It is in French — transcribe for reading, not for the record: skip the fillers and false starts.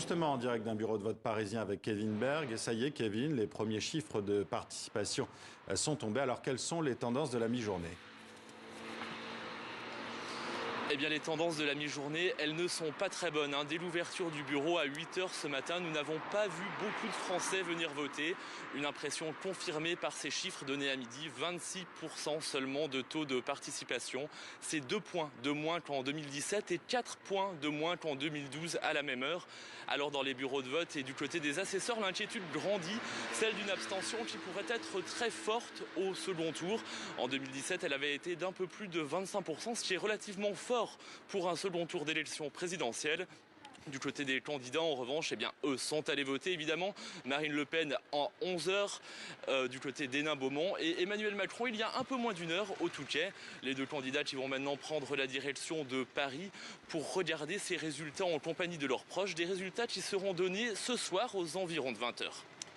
justement en direct d'un bureau de vote parisien avec Kevin Berg. Et ça y est, Kevin, les premiers chiffres de participation sont tombés. Alors, quelles sont les tendances de la mi-journée ? Eh bien, les tendances de la mi-journée, elles ne sont pas très bonnes. Dès l'ouverture du bureau à 8 h ce matin, nous n'avons pas vu beaucoup de Français venir voter. Une impression confirmée par ces chiffres donnés à midi. 26% seulement de taux de participation. C'est 2 points de moins qu'en 2017 et 4 points de moins qu'en 2012 à la même heure. Alors, dans les bureaux de vote et du côté des assesseurs, l'inquiétude grandit. Celle d'une abstention qui pourrait être très forte au second tour. En 2017, elle avait été d'un peu plus de 25%, ce qui est relativement fort pour un second tour d'élection présidentielle. Du côté des candidats, en revanche, eh bien, eux sont allés voter, évidemment. Marine Le Pen en 11 h du côté d'Hénin-Beaumont et Emmanuel Macron il y a un peu moins d'une heure au Touquet. Les deux candidats qui vont maintenant prendre la direction de Paris pour regarder ces résultats en compagnie de leurs proches. Des résultats qui seront donnés ce soir aux environs de 20 h.